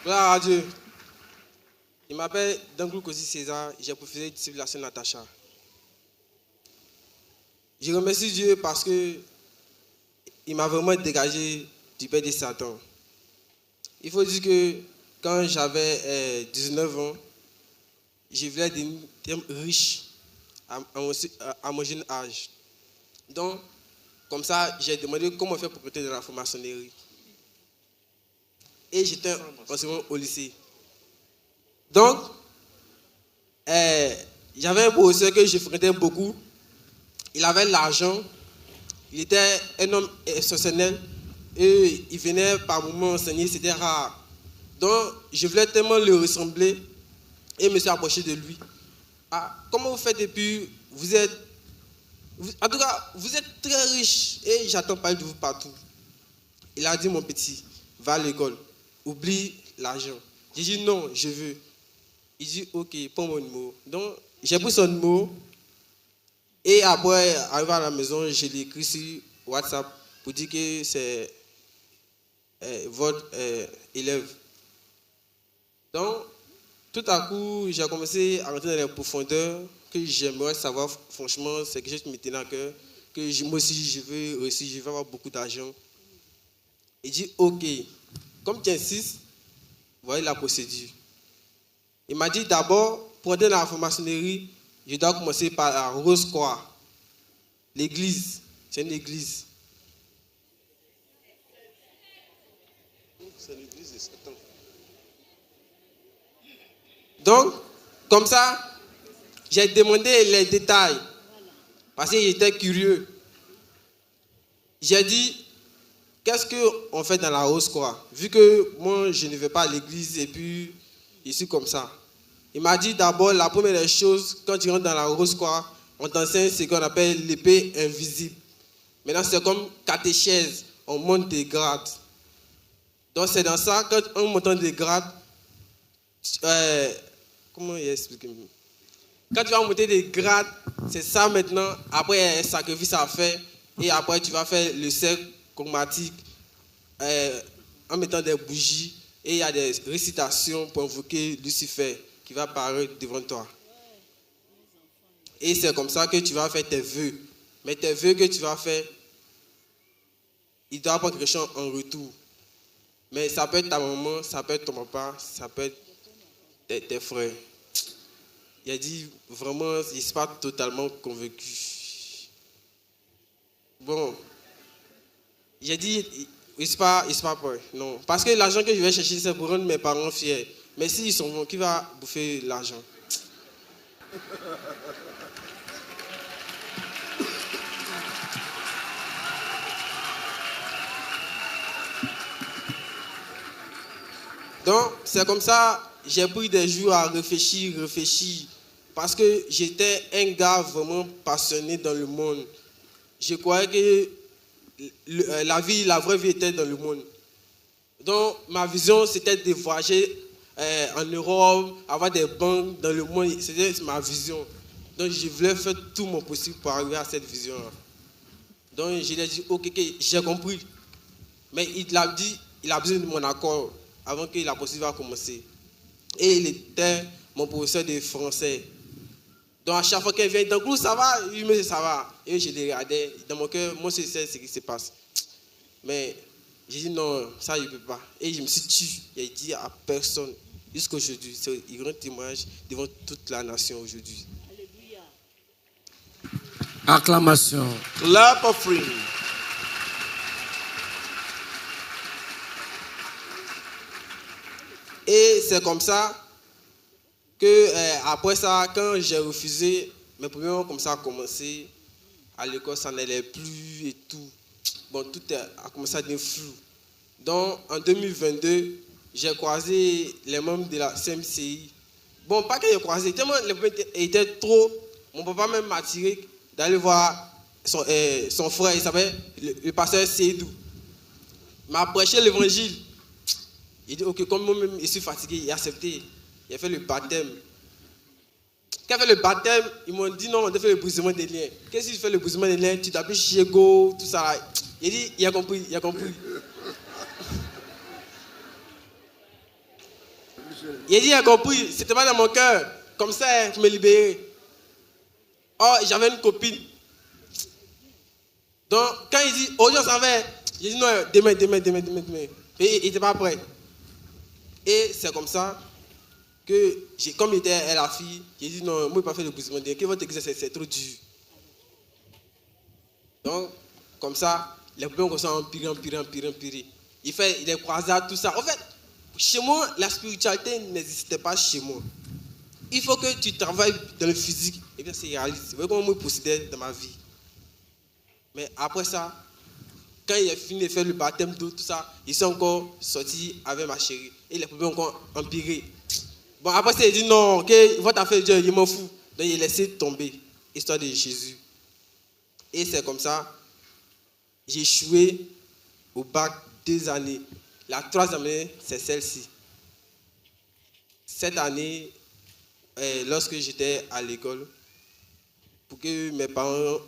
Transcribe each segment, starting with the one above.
Gloire à Dieu. Il m'appelle Danglou Kosi César, j'ai professé de civilisation Natacha. Je remercie Dieu parce que il m'a vraiment dégagé du père de Satan. Il faut dire que quand j'avais 19 ans, je voulais devenir riche à mon jeune âge. Donc, comme ça, j'ai demandé comment faire pour entrer dans la franc-maçonnerie. Et j'étais enseignement au lycée. Donc, j'avais un professeur que je fréquentais beaucoup. Il avait l'argent. Il était un homme exceptionnel. Et il venait par moments enseigner, c'était rare. Donc, je voulais tellement le ressembler et me suis approché de lui. Ah, comment vous faites depuis en tout cas, vous êtes très riche et j'attends parler de vous partout. Il a dit, mon petit, va à l'école, oublie l'argent. J'ai dit, non, je veux. Il dit, ok, prends mon numéro. Donc, j'ai pris son numéro et après, arrivé à la maison, je l'ai écrit sur WhatsApp pour dire que c'est votre élève. Donc, tout à coup, j'ai commencé à rentrer dans les profondeurs que j'aimerais savoir, franchement, c'est quelque chose qui me tenait à cœur, que moi aussi, je veux réussir, je veux avoir beaucoup d'argent. Il dit, ok, comme tu insistes, voyez la procédure. Il m'a dit d'abord, pour entrer dans la franc-maçonnerie, je dois commencer par la Rose Croix. L'église, c'est une église. C'est l'église de Satan. Donc, comme ça, j'ai demandé les détails parce que j'étais curieux. J'ai dit, qu'est-ce qu'on fait dans la Rose Croix? Vu que moi, je ne vais pas à l'église et puis je suis comme ça. Il m'a dit d'abord, la première des choses, quand tu rentres dans la Rose Croix, on t'enseigne ce qu'on appelle l'épée invisible. Maintenant, c'est comme catéchèse, on monte des grades. Donc, c'est dans ça, quand on monte des grades, comment expliquer? Quand tu vas monter des grades, c'est ça maintenant. Après, il y a un sacrifice à faire. Et après, tu vas faire le cercle chromatique en mettant des bougies. Et il y a des récitations pour invoquer Lucifer qui va apparaître devant toi. Et c'est comme ça que tu vas faire tes vœux. Mais tes vœux que tu vas faire, il doit avoir quelque chose en retour. Mais ça peut être ta maman, ça peut être ton papa, ça peut être tes frères. Il a dit, vraiment, il ne s'est pas totalement convaincu. Bon, j'ai dit, il ne s'est pas peur, non. Parce que l'argent que je vais chercher, c'est pour rendre mes parents fiers. Mais s'ils sont bons, qui va bouffer l'argent? Donc, c'est comme ça, j'ai pris des jours à réfléchir. Parce que j'étais un gars vraiment passionné dans le monde. Je croyais que la vraie vie était dans le monde. Donc, ma vision, c'était de voyager en Europe, avoir des banques dans le monde. C'était ma vision. Donc, je voulais faire tout mon possible pour arriver à cette vision-là. Donc, je lui ai dit, ok, j'ai compris. Mais il a dit, il a besoin de mon accord avant que la procédure va commencer. Et il était mon professeur de français. Donc, à chaque fois qu'il vient, donc, ça va? Oui, mais ça va. Et je le regardais. Dans mon cœur, moi, je sais ce qui se passe. Mais j'ai dit non, ça, je ne peux pas. Et je me suis tué. J'ai dit à personne. Jusqu'à aujourd'hui. Il rend témoignage devant toute la nation aujourd'hui. Alléluia. Acclamation. Clap offering. Et c'est comme ça que, après ça, quand j'ai refusé, mes premiers mois comme ça a commencé. À l'école, ça n'allait plus et tout. Bon, tout a commencé à devenir flou. Donc, en 2022, j'ai croisé les membres de la CMCI. Bon, pas que j'ai croisé, tellement les problèmes étaient trop. Mon papa même m'a attiré d'aller voir son frère, il s'appelle le pasteur Seydou. Il m'a prêché l'évangile. Il dit, ok, comme moi-même, je suis fatigué, il a accepté. Il a fait le baptême. Quand il a fait le baptême, ils m'ont dit non, on doit faire le brisement des liens. Qu'est-ce que tu fais le brisement des liens? Tu t'appelles Chiego, tout ça. Il dit, il a compris. Il a dit, il a compris, c'était pas dans mon cœur. Comme ça, je me libérais. Oh, j'avais une copine. Donc, quand il dit, aujourd'hui on s'en va, j'ai dit non, demain. Et il n'était pas prêt. Et c'est comme ça que, comme il était la fille, j'ai dit non, moi je ne vais pas faire le bousement. Que votre exercice, c'est trop dur. Donc, comme ça, les problèmes commencent à empirer. Il fait les croisades, tout ça. En fait, chez moi, la spiritualité n'existait pas chez moi. Il faut que tu travailles dans le physique, et bien c'est réaliste. Vous voyez comment moi je procédais dans ma vie. Mais après ça, quand il a fini de faire le baptême d'eau, tout ça, il s'est encore sorti avec ma chérie. Et les problèmes ont encore empiré. Bon, après ça, il dit non, ok, votre affaire de Dieu, il m'en fout. Donc il a laissé tomber. Histoire de Jésus. Et c'est comme ça, j'ai échoué au bac 2 années. La 3e année, c'est celle-ci. Cette année, lorsque j'étais à l'école, pour que mes parents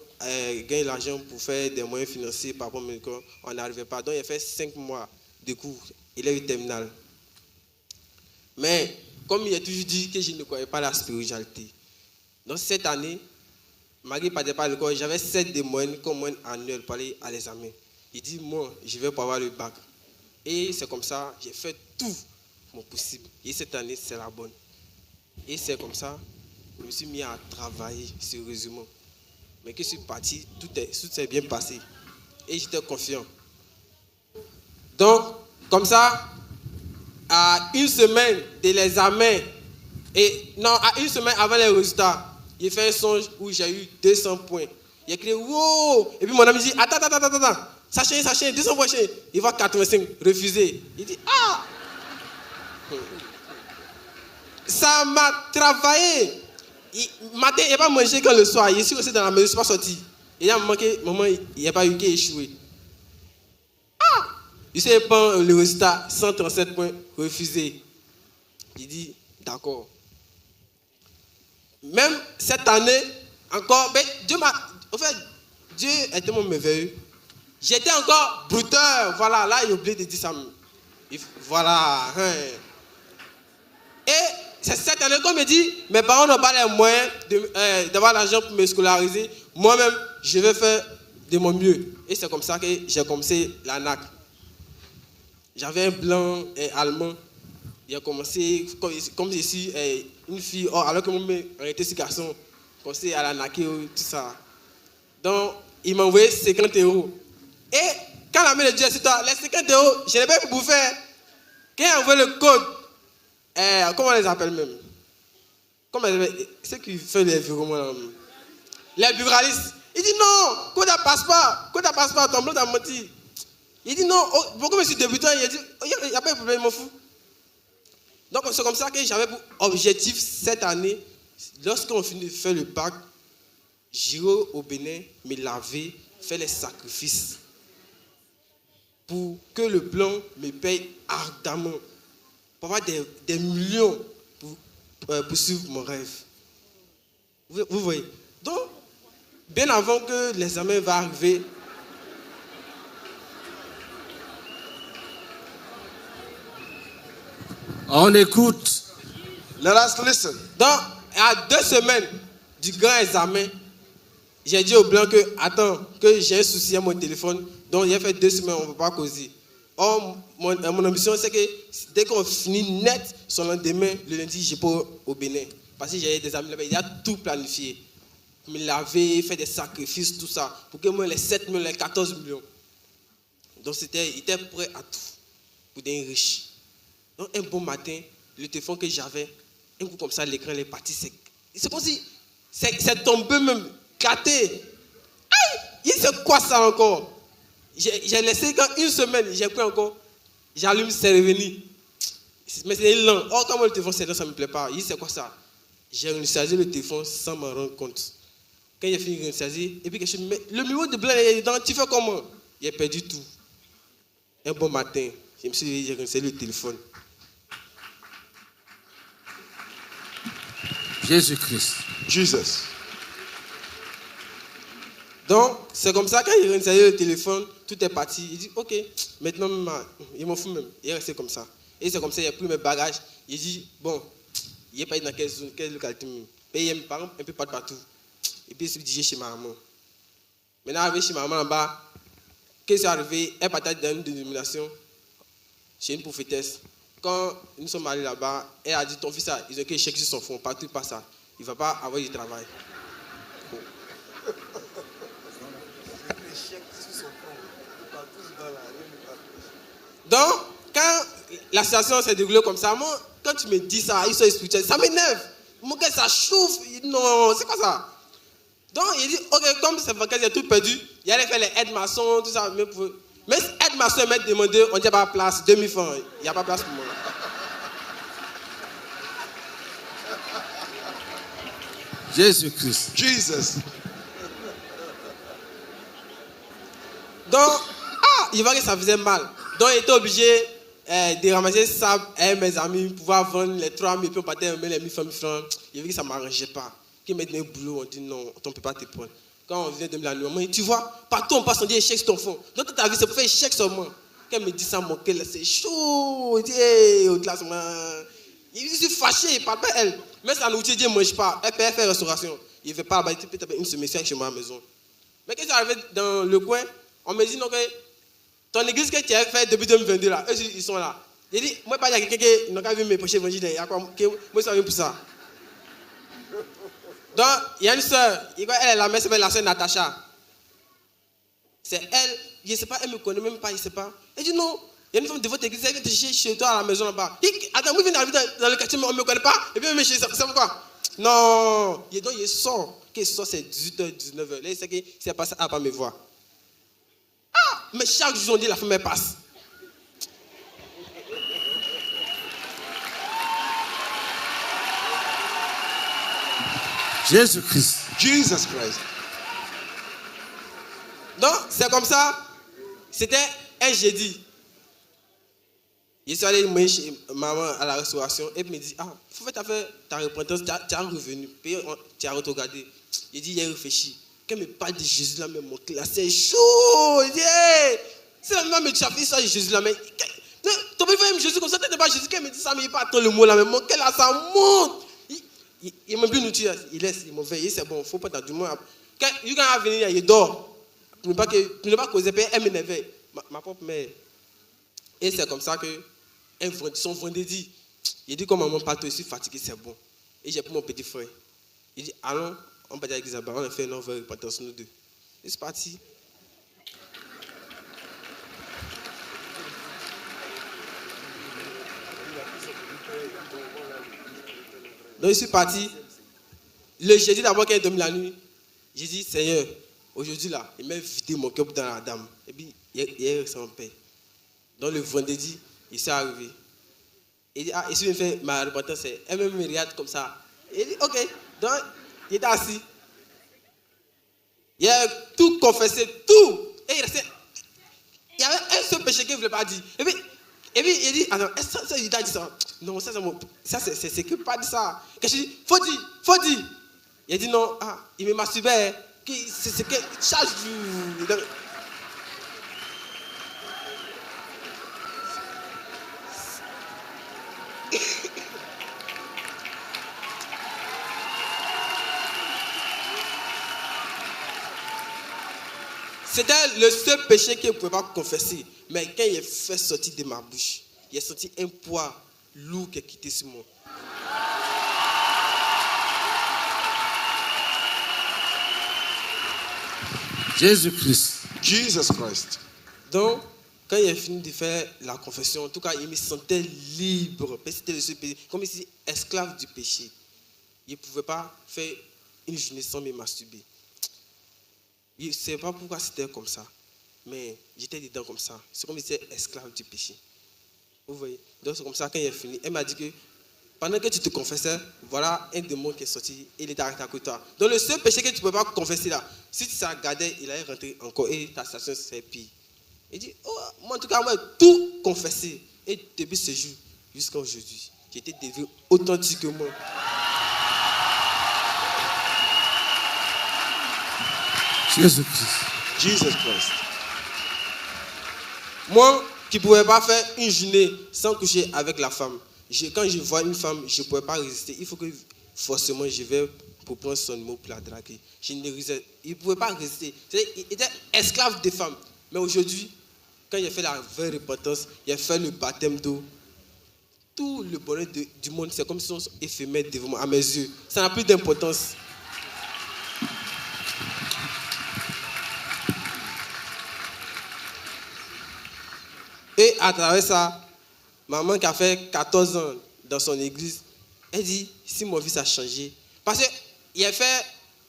gagnent l'argent pour faire des moyens financiers par rapport à mon école, on n'arrivait pas. Donc, il a fait 5 mois de cours. Il a eu terminal. Mais, comme il a toujours dit que je ne croyais pas à la spiritualité, donc cette année, malgré que je pas à l'école, j'avais 7 de moyenne comme moyenne annuelle pour aller à l'examen. Il dit, moi, je vais pour avoir le bac. Et c'est comme ça, j'ai fait tout mon possible. Et cette année, c'est la bonne. Et c'est comme ça, je me suis mis à travailler sérieusement. Mais que je suis parti, tout s'est bien passé. Et j'étais confiant. Donc, comme ça, à une semaine de l'examen, à une semaine avant les résultats, j'ai fait un songe où j'ai eu 200 points. Il a crié, wow! Et puis mon ami dit, attends, ça change, 200 points, il va 85, refusé. Il dit, ah! Ça m'a travaillé. Matin, il n'a pas mangé quand le soir. Il est resté dans la maison, je ne suis pas sorti. Et il y a un moment, il n'y a pas eu qu'à échouer. Ah! Il s'est pas le résultat, 137 points, refusé. Il dit, d'accord. Même cette année, encore, Dieu est tellement merveilleux. J'étais encore brouteur. Voilà, là, il a oublié de dire ça. Voilà. Et c'est cette année qu'on me dit, mes parents n'ont pas les moyens d'avoir l'argent pour me scolariser. Moi-même, je vais faire de mon mieux. Et c'est comme ça que j'ai commencé l'ANAC. J'avais un blanc allemand. Il a commencé, comme je suis une fille, alors que mon mère était ce garçon, commencé à l'ANAC, tout ça. Donc, il m'a envoyé 50 €. Et quand la main de Dieu est sur toi, les 50 €, je n'ai pas pu bouffer. Quand il a envoyé le code, comment on les appelle même? Ceux qui font les virements, les buralistes. Il dit non, code à passeport, ton blanc t'a menti. Il dit non, pourquoi je suis débutant? Il a dit, il n'y a pas de problème, il m'en fout. Donc c'est comme ça que j'avais pour objectif cette année, lorsqu'on finit de faire le bac, j'irai au Bénin, me laver, faire les sacrifices pour que le blanc me paye ardemment, pour avoir des millions pour suivre mon rêve. Vous voyez? Donc, bien avant que l'examen va arriver, on écoute. Let us listen. Donc, à 2 semaines du grand examen, j'ai dit au blanc que, attends, que j'ai un souci à mon téléphone, donc il a fait 2 semaines, on ne peut pas causer. Or, mon ambition, c'est que dès qu'on finit net, son lendemain, le lundi, je peux au Bénin. Parce que j'ai des amis là-bas, il a tout planifié. Me laver, faire des sacrifices, tout ça, pour que moi, les 7 millions, les 14 millions. Donc, il était prêt à tout pour devenir riche. Donc, un bon matin, le téléphone que j'avais, un coup comme ça, l'écran est parti. C'est comme si c'est tombé même, éclaté. Aïe! Il c'est quoi ça encore? J'ai laissé quand une semaine, j'ai pris encore, j'allume, c'est revenu. Mais c'est lent. Oh, comment le téléphone c'est lent, ça ne me plaît pas. Il c'est quoi ça? J'ai rechargé le téléphone sans m'en rendre compte. Quand il a fini de recharger, et puis quelque chose, mais le numéro de blanc est dedans, tu fais comment? Il a perdu tout. Un bon matin, je me suis dit, j'ai rechargé le téléphone. Jésus-Christ. Jesus. Donc, c'est comme ça, quand il a rechargé le téléphone, tout est parti. Il dit, ok, maintenant, il m'en fout même. Il est resté comme ça. Et c'est comme ça, il a pris mes bagages. Il dit, bon, il n'est pas dans quelle zone, quelle localité. Mais il par exemple un peu partout. Et puis il s'est dirigé chez ma maman. Maintenant, arrivé chez ma maman là-bas, qu'est-ce qui est arrivé? Elle partait dans une dénomination chez une prophétesse. Quand nous sommes allés là-bas, elle a dit, ton fils, ils ont qu'un échec sur son front, partout il passe ça. Il ne va pas avoir du travail. Donc, quand la situation s'est déroulée comme ça, moi, quand tu me dis ça, ils sont spirituels, ça m'énerve. Mon gars, ça chauffe. Non, c'est quoi ça? Donc, il dit, ok, comme c'est vrai qu'il a tout perdu, il allait faire les aides-maçons, tout ça. Mais aide-maçon, il m'a demandé, on dit pas place, 2000 francs. Il n'y a pas place pour moi. Jésus-Christ. Jesus. Donc, il voit que ça faisait mal. Donc, il était obligé de ramasser ça avec mes amis pour pouvoir vendre les 3 000, puis on partait les 1000 francs. Il vu que ça ne m'arrangeait pas. Qu'il me donnait un boulot, on dit non, on ne peut pas te prendre. Quand on vient de me la nuit, tu vois, partout on passe, on dit échec sur ton fond. Donc, toute ta vie, c'est pour faire échec sur moi. Quand elle me dit ça, mon cœur, c'est chaud. Il dit, hey, au classement. Je suis fâché, il ne parle pas elle. Mais sa nourriture, Dieu ne mange pas. Elle fait restauration. Il ne veut pas, il peut une semaine chez moi à la maison. Mais quand j'arrive dans le coin, on me dit, non, ton église que tu as fait depuis 2022, là, eux, ils sont là. J'ai dit, moi, il y a quelqu'un qui n'a pas vu mes prêcher l'évangile. Moi, je suis pour ça. Donc, il y a une soeur, elle est la mère, s'appelle la soeur Natacha. C'est elle, je ne sais pas, elle ne me connaît même pas, je ne sais pas. Elle dit, non, il y a une femme de votre église, elle vient te chercher chez toi à la maison là-bas. Attends, moi, je viens d'arriver dans le quartier, mais on ne me connaît pas. Et puis, elle me cherche, ça fait quoi? Non, donc, il sort. Quand il sort, c'est 18h, 19h. Là, il sait qu'il s'est passé à ne pas me voir. Mais chaque jour, on dit la femme elle passe. Jésus-Christ. Jesus Christ. Donc, c'est comme ça. C'était un jeudi. Je suis allé chez maman à la restauration et puis me dit, faut faire ta repentance, tu as revenu, puis tu as regardé. Il dit, il a réfléchi. Quand il me parle de Jésus là, mais mon cœur, c'est chaud. Il dit, hey, c'est la même tu as fait ça de Jésus là, mais tu peux faire Jésus comme ça, tu n'es pas Jésus. Quand il me dit ça, mais il ne pas attendre le mot là, mais mon cœur là, ça monte. Il m'a bien nous dire, il laisse, il m'a fait, c'est bon, il ne faut pas t'attendre du moins. Quand il va venir, il dort. Pour ne pas causer, elle m'énervait. Ma propre mère. Et c'est comme ça que, son vendredi, il dit, comme maman partout, je suis fatigué, c'est bon. Et j'ai pris mon petit frère. Il dit, allons, on va dire avec Isabelle, on a fait une nouvelle repentance, nous deux. Et c'est parti. Donc je suis parti. Le jeudi d'abord, quand il est dormi la nuit, j'ai dit, Seigneur, aujourd'hui là, il m'a vidé mon cœur dans la dame. Et puis, il est resté en paix. Donc le vendredi, il s'est arrivé. Il dit, il s'est fait ma repentance. Elle me regarde comme ça. Il dit, ok. Donc, il était assis. Il a tout confessé, tout. Et il y avait un seul péché qu'il ne voulait pas dire. Et puis il dit, attends, ça, il a dit ça. Non, ça c'est que pas dit ça. Quand je dis, faut dire. Il a dit non, il me masturbait. C'est que chaque jour. C'était le seul péché qu'il ne pouvait pas confesser. Mais quand il est fait sortir de ma bouche, il est sorti un poids lourd qui a quitté sur moi. Jésus-Christ. Jesus Christ. Donc, quand il a fini de faire la confession, en tout cas, il me sentait libre. C'était le seul péché, comme si esclave du péché. Il ne pouvait pas faire une journée sans me masturber. Je ne sais pas pourquoi c'était comme ça, mais j'étais dedans comme ça. C'est comme si j'étais esclave du péché. Vous voyez? Donc c'est comme ça, quand il est fini, elle m'a dit que pendant que tu te confessais, voilà un démon qui est sorti et il est arrêté à côté de toi. Donc le seul péché que tu ne peux pas confesser là, si tu t'en gardais, il allait rentrer encore et ta situation serait pire. Il dit, moi en tout cas, moi tout confessé. Et depuis ce jour jusqu'à aujourd'hui, j'étais devenu authentiquement. Jésus-Christ. Jesus Christ. Moi, qui ne pouvait pas faire une journée sans coucher avec la femme. Quand je vois une femme, je ne pouvais pas résister. Il faut que forcément je vais pour prendre son mot pour la draguer. Il ne pouvait pas résister. Il était esclave des femmes. Mais aujourd'hui, quand j'ai fait la vraie repentance, j'ai fait le baptême d'eau, tout le bonheur du monde, c'est comme si on éphémère devant moi, à mes yeux. Ça n'a plus d'importance. Et à travers ça, maman qui a fait 14 ans dans son église, elle dit, si mon fils a changé, parce que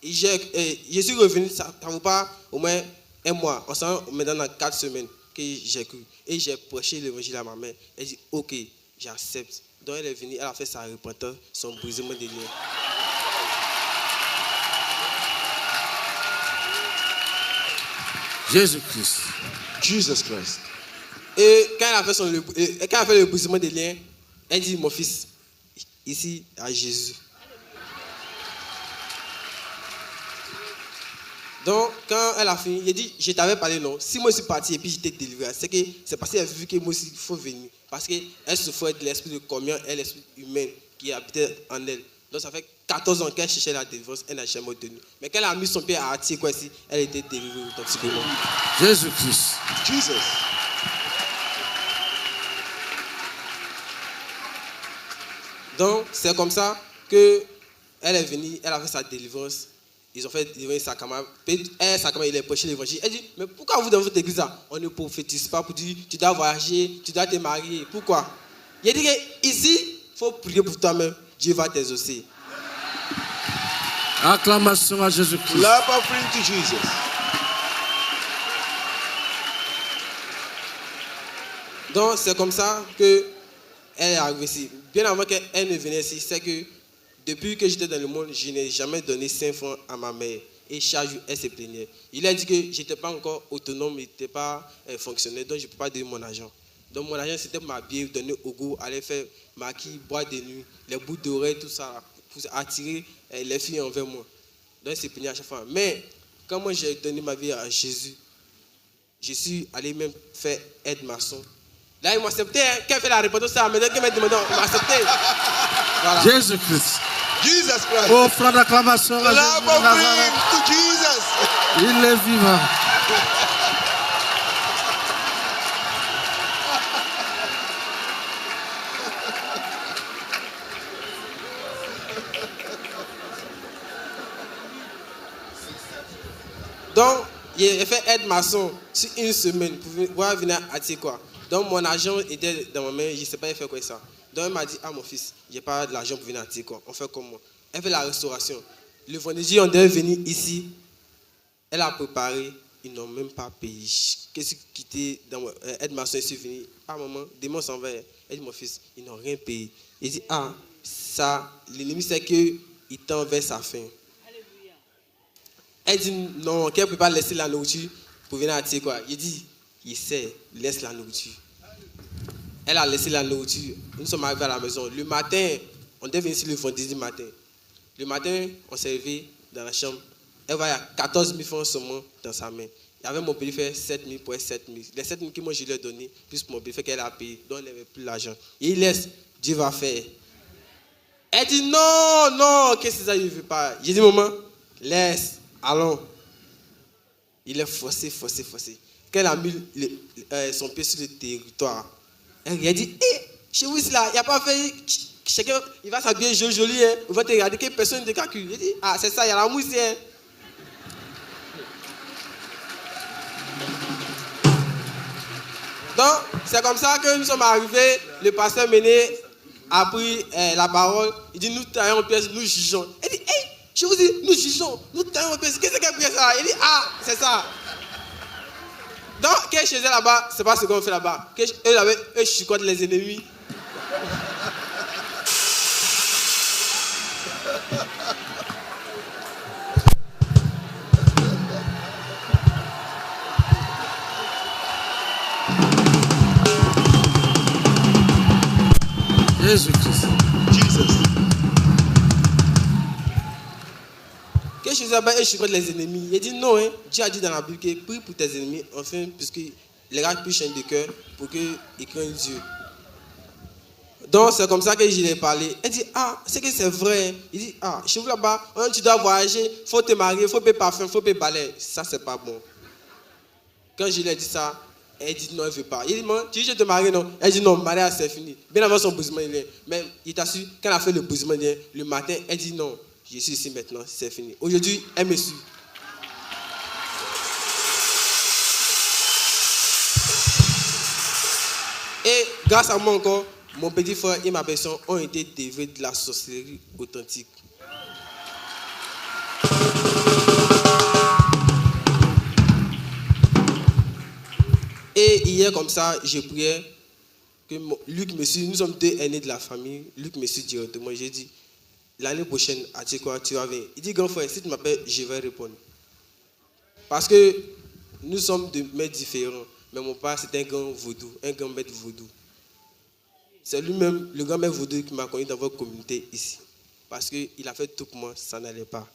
je suis revenu, ça ne vaut pas au moins un mois, on s'en maintenant dans 4 semaines que j'ai cru. Et j'ai prêché l'évangile à ma mère. Elle dit, ok, j'accepte. Donc elle est venue, elle a fait sa repentance, son brisement des liens. Jésus-Christ. Jesus Christ. Et quand elle a fait le brisement des liens, elle dit, mon fils, ici à Jésus. Donc, quand elle a fini, il dit, je t'avais parlé, non. Si moi je suis parti et puis j'étais délivré, c'est parce qu'elle a vu que moi aussi, il faut venir. Parce qu'elle souffrait de l'esprit de communion et l'esprit humain qui habitait en elle. Donc, ça fait 14 ans qu'elle cherchait la délivrance, elle n'a jamais obtenu. Mais quand elle a mis son pied à Ati, elle était délivrée authentiquement. Jésus-Christ. Jesus. Donc, c'est comme ça qu'elle est venue, elle a fait sa délivrance. Ils ont fait délivrer sa camarade. Il a prêché l'évangile. Elle dit, mais pourquoi vous dans votre église là, on ne prophétise pas pour dire, tu dois voyager, tu dois te marier. Pourquoi? Il a dit qu'ici, il faut prier pour toi-même. Dieu va t'exaucer. Acclamation à Jésus-Christ. Clap offering to Jesus. Donc, c'est comme ça qu'elle est arrivée ici. Bien avant qu'elle ne vienne ici, c'est que depuis que j'étais dans le monde, je n'ai jamais donné 5 francs à ma mère. Et chaque jour, elle se plaignait. Il a dit que je n'étais pas encore autonome, je n'étais pas fonctionnaire, donc je ne peux pas donner mon argent. Donc mon argent, c'était pour m'habiller, donner au goût, aller faire maquille, boire de nuit, les bouts d'oreilles, tout ça, pour attirer les filles envers moi. Donc elle se plaignait à chaque fois. Mais quand moi j'ai donné ma vie à Jésus, je suis allé même faire aide-maçon. Là, ils m'ont accepté. Quand elle fait la repentance, ça m'a demandé, ils m'ont accepté. Voilà. Jésus-Christ. Jesus Christ. Offre d'acclamation à Clap Jésus de Nazareth. offering to Jesus. Il est vivant. Donc, j'ai fait aide-maçon sur une semaine pour pouvoir venir à Tikwa. Donc, mon argent était dans ma main, je ne sais pas il fait quoi ça. Donc, elle m'a dit, ah mon fils, je n'ai pas d'argent pour venir à Tikwa. On fait comment? Elle fait la restauration. Le vendredi, on devait venir ici. Elle a préparé, ils n'ont même pas payé. Qu'est-ce qui était dans aide-maçon ici venu? Ah maman, demain on s'en va. Elle dit, mon fils, ils n'ont rien payé. Il dit, ah, ça, l'ennemi c'est qu'il tend vers sa fin. Elle dit non, qu'elle ne peut pas laisser la nourriture pour venir à Tikwa. Il dit, il sait, laisse la nourriture. Elle a laissé la nourriture. Nous sommes arrivés à la maison. Le matin, on devait venir ici le vendredi matin. Le matin, on s'est levé dans la chambre. Elle voit 14 000 francs seulement dans sa main. Il y avait mon petit frère 7 000 pour 7 000. Les 7 000 que moi je lui ai donné, plus mon petit frère qu'elle a payé, donc elle n'avait plus l'argent. Et il laisse, Dieu va faire. Elle dit non, non, qu'est-ce que c'est ça, il ne veut pas. J'ai dit maman, laisse. Allons. Il est forcé. Quand elle a mis son pied sur le territoire, elle a dit, chez vous, là, il n'y a pas fait. Chacun, il va s'habiller joli, hein. Il va te regarder, que personne ne te calcule. Il dit, ah, c'est ça, il y a la mousse, hein. Donc, c'est comme ça que nous sommes arrivés. Le pasteur Méné a pris la parole. Il dit, nous taillons en pièces, nous jugeons. Il dit, je vous dis, nous jugeons, nous taillons en pièces. Qu'est-ce qu'il a pris ça? Il dit, ah, c'est ça. Donc, qu'est-ce que je faisais là-bas? C'est pas ce qu'on fait là-bas. Eux chicotent les ennemis. Jésus-Christ. Jesus. Qu'est-ce que je faisais là-bas? Eux chicotent les ennemis. Il dit non, hein. Dieu a dit dans la Bible que prie pour tes ennemis, enfin, puisqu'ils les gars puissent changer de cœur pour qu'ils craignent Dieu. Donc c'est comme ça que je lui ai parlé. Elle dit, ah, c'est que c'est vrai. Il dit, ah, chez vous là-bas, tu dois voyager, il faut te marier, il faut payer parfum, il faut payer balai. Ça, c'est pas bon. Quand je lui ai dit ça, elle dit non, elle ne veut pas. Il dit, non, tu veux que je te marie, non? Elle dit non, mariage, c'est fini. Bien avant son bousement, il est. Mais il t'assure, quand elle a fait le bousement, le matin, elle dit non, je suis ici maintenant, c'est fini. Aujourd'hui, elle me suit. Et grâce à moi encore, mon petit frère et ma personne ont été délivrés de la sorcellerie authentique. Et hier, comme ça, je priais que Luc me suit. Nous sommes deux aînés de la famille. Luc me suit directement. J'ai dit, l'année prochaine, à Tchékoa, tu vas venir. Il dit, grand frère, si tu m'appelles, je vais répondre. Parce que nous sommes de maîtres différents. Mais mon père, c'est un grand vaudou, un grand maître vaudou. C'est lui-même, le grand maître vaudou, qui m'a connu dans votre communauté ici. Parce qu'il a fait tout pour moi, ça n'allait pas.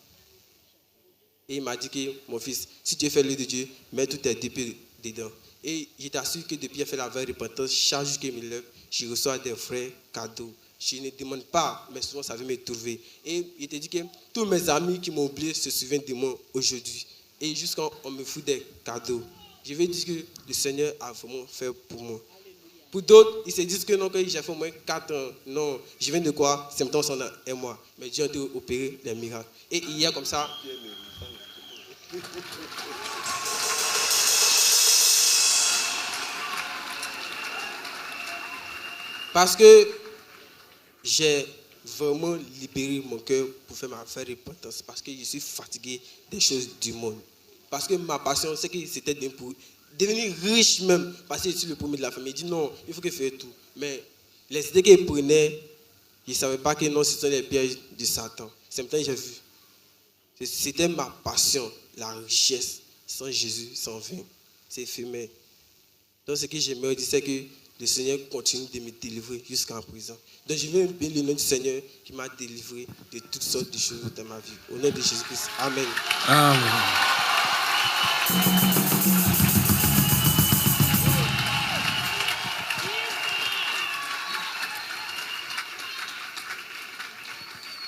Et il m'a dit que, mon fils, si tu es fait l'œuvre de Dieu, mets tous tes dépôts dedans. Et je t'assure que depuis qu'il a fait la vraie repentance, chaque jour qu'il me lève, je reçois des vrais cadeaux. Je ne demande pas, mais souvent ça vient me trouver. Et il te dit que tous mes amis qui m'ont oublié se souviennent de moi aujourd'hui. Et jusqu'à on me fout des cadeaux. Je vais dire que le Seigneur a vraiment fait pour moi. Pour d'autres, ils se disent que non, que j'ai fait au moins 4 ans. Non, je viens de quoi? Symptômes sont un mois. Mais Dieu a été opéré les miracles. Et hier, comme ça. Parce que j'ai vraiment libéré mon cœur pour faire ma vraie repentance. Parce que je suis fatigué des choses du monde. Parce que ma passion, c'est que c'était pour devenir riche même. Parce que je suis le premier de la famille. Il dit non, il faut que je fasse tout. Mais les idées qu'il prenait, je ne savais pas que non, ce sont les pièges de Satan. C'est maintenant que j'ai vu. C'était ma passion, la richesse. Sans Jésus, sans vin. C'est éphémère. Donc ce que j'aimerais dire, c'est que le Seigneur continue de me délivrer jusqu'à présent. Donc je veux bénir le nom du Seigneur qui m'a délivré de toutes sortes de choses dans ma vie. Au nom de Jésus-Christ. Amen. Amen.